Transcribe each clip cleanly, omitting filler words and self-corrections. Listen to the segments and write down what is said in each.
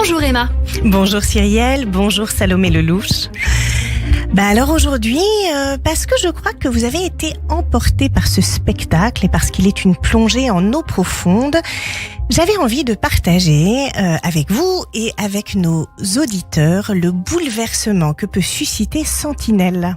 Bonjour Emma. Bonjour Cyrielle, bonjour Salomé Lelouch. Alors aujourd'hui, parce que je crois que vous avez été emportés par ce spectacle et parce qu'il est une plongée en eau profonde, j'avais envie de partager avec vous et avec nos auditeurs le bouleversement que peut susciter Sentinelle,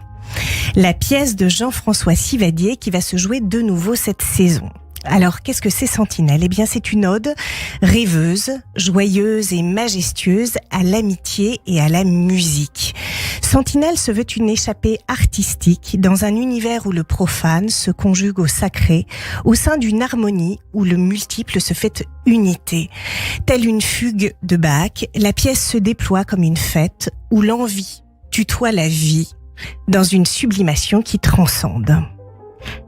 la pièce de Jean-François Sivadié qui va se jouer de nouveau cette saison. Alors, qu'est-ce que c'est Sentinelle ? Eh bien, c'est une ode rêveuse, joyeuse et majestueuse à l'amitié et à la musique. Sentinelle se veut une échappée artistique dans un univers où le profane se conjugue au sacré, au sein d'une harmonie où le multiple se fait unité. Telle une fugue de Bach, la pièce se déploie comme une fête où l'envie tutoie la vie dans une sublimation qui transcende.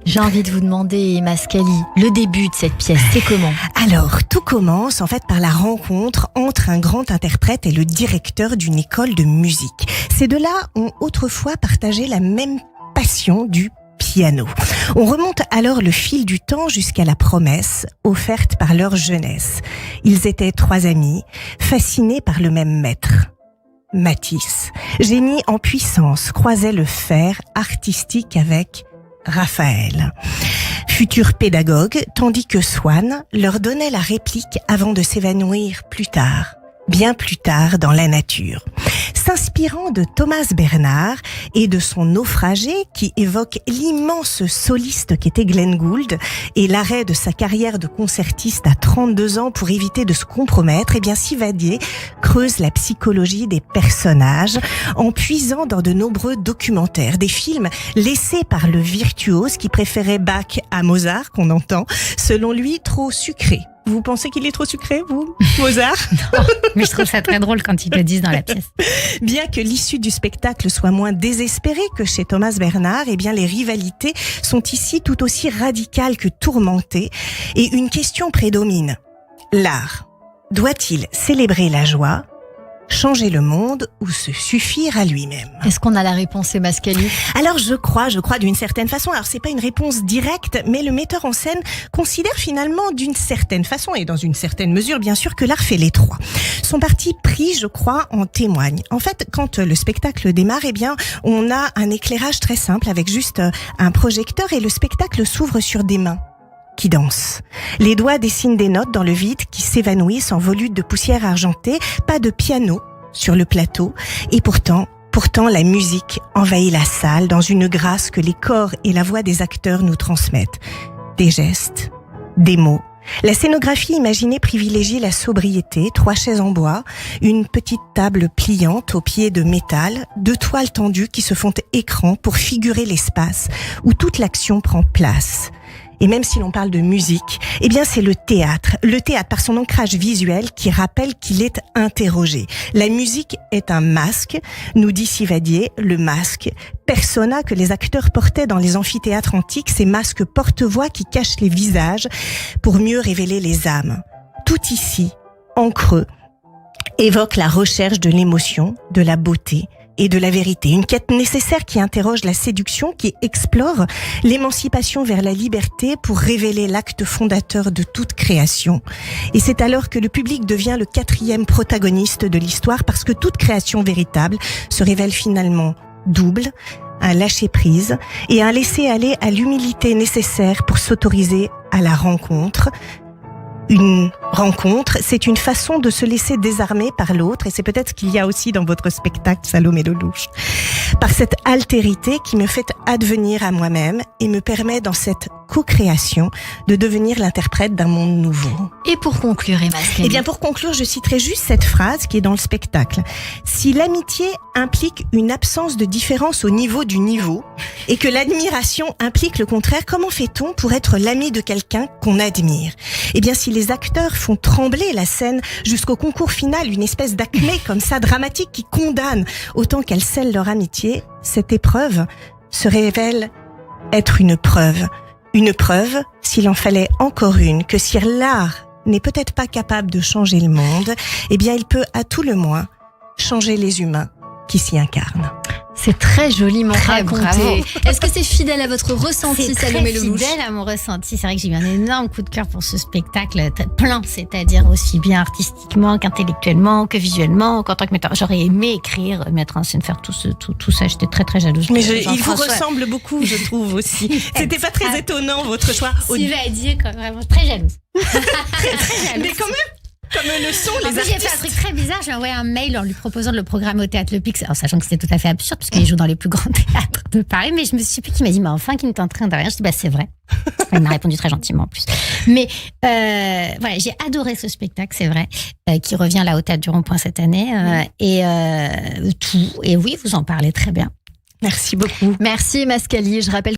J'ai envie de vous demander, Emma Scali, le début de cette pièce, c'est comment ? Alors, tout commence en fait par la rencontre entre un grand interprète et le directeur d'une école de musique. Ces deux-là ont autrefois partagé la même passion du piano. On remonte alors le fil du temps jusqu'à la promesse offerte par leur jeunesse. Ils étaient trois amis, fascinés par le même maître. Matisse, génie en puissance, croisait le fer artistique avec Raphaël, futur pédagogue, tandis que Swann leur donnait la réplique avant de s'évanouir plus tard, bien plus tard dans la nature. S'inspirant de Thomas Bernhard et de son naufragé qui évoque l'immense soliste qu'était Glenn Gould et l'arrêt de sa carrière de concertiste à 32 ans pour éviter de se compromettre, eh bien Sivadié creuse la psychologie des personnages en puisant dans de nombreux documentaires, des films laissés par le virtuose qui préférait Bach à Mozart, qu'on entend, selon lui trop sucré. Vous pensez qu'il est trop sucré, vous, Mozart ? Non, mais je trouve ça très drôle quand ils le disent dans la pièce. Bien que l'issue du spectacle soit moins désespérée que chez Thomas Bernhard, eh bien les rivalités sont ici tout aussi radicales que tourmentées et une question prédomine. L'art doit-il célébrer la joie, changer le monde ou se suffire à lui-même ? Est-ce qu'on a la réponse, Emma Scali ? Alors je crois d'une certaine façon. Alors c'est pas une réponse directe, mais le metteur en scène considère finalement d'une certaine façon et dans une certaine mesure bien sûr que l'art fait les trois. Son parti pris, je crois, en témoigne. En fait, quand le spectacle démarre, eh bien on a un éclairage très simple avec juste un projecteur et le spectacle s'ouvre sur des mains qui dansent. Les doigts dessinent des notes dans le vide qui s'évanouissent en volutes de poussière argentée, pas de piano sur le plateau, et pourtant la musique envahit la salle dans une grâce que les corps et la voix des acteurs nous transmettent. Des gestes, des mots. La scénographie imaginée privilégie la sobriété, 3 chaises en bois, une petite table pliante au pied de métal, 2 toiles tendues qui se font écran pour figurer l'espace où toute l'action prend place. Et même si l'on parle de musique, eh bien c'est le théâtre par son ancrage visuel qui rappelle qu'il est interrogé. La musique est un masque, nous dit Sivadié, le masque, persona que les acteurs portaient dans les amphithéâtres antiques, ces masques porte-voix qui cachent les visages pour mieux révéler les âmes. Tout ici, en creux, évoque la recherche de l'émotion, de la beauté et de la vérité. Une quête nécessaire qui interroge la séduction, qui explore l'émancipation vers la liberté pour révéler l'acte fondateur de toute création. Et c'est alors que le public devient le 4e protagoniste de l'histoire parce que toute création véritable se révèle finalement double, un lâcher-prise et un laisser-aller à l'humilité nécessaire pour s'autoriser à la rencontre. Une rencontre, c'est une façon de se laisser désarmer par l'autre et c'est peut-être ce qu'il y a aussi dans votre spectacle Salomé Lelouch. Par cette altérité qui me fait advenir à moi-même et me permet dans cette co-création de devenir l'interprète d'un monde nouveau. Et pour conclure, Emma Scali ? Eh bien pour conclure, je citerai juste cette phrase qui est dans le spectacle. Si l'amitié implique une absence de différence au niveau du niveau et que l'admiration implique le contraire, comment fait-on pour être l'ami de quelqu'un qu'on admire ? Eh bien si les acteurs font trembler la scène jusqu'au concours final, une espèce d'acmé comme ça dramatique qui condamne autant qu'elle scelle leur amitié, cette épreuve se révèle être une preuve. Une preuve, s'il en fallait encore une, que si l'art n'est peut-être pas capable de changer le monde, eh bien il peut à tout le moins changer les humains qui s'y incarnent. C'est très joliment Très raconté. bravo. Est-ce que c'est fidèle à votre ressenti, C'est très Salomé Lelouch? fidèle à mon ressenti. C'est vrai que j'ai eu un énorme coup de cœur pour ce spectacle plein, c'est-à-dire aussi bien artistiquement qu'intellectuellement, que visuellement, qu'en tant que metteur. J'aurais aimé écrire, mettre en scène, faire tout ça. J'étais très très jalouse. Mais il vous Jean-François. ressemble beaucoup, je trouve aussi. C'était pas très étonnant votre choix. Tu vas dire quand vraiment très jalouse. Mais quand même, comme le sont En les fait, j'ai fait un artistes. truc très bizarre. J'ai envoyé un mail en lui proposant de le programmer au Théâtre Le Pix, en sachant que c'était tout à fait absurde, puisqu'il joue dans les plus grands théâtres de Paris. Mais je me suis plus qui m'a dit, mais enfin, qui ne t'entraîne de rien. Je dis, bah, c'est vrai. Il m'a répondu très gentiment en plus. Mais voilà, j'ai adoré ce spectacle, c'est vrai, qui revient là au Théâtre du Rond-Point cette année. Et tout. Et oui, vous en parlez très bien. Merci beaucoup. Merci Mascali. Je rappelle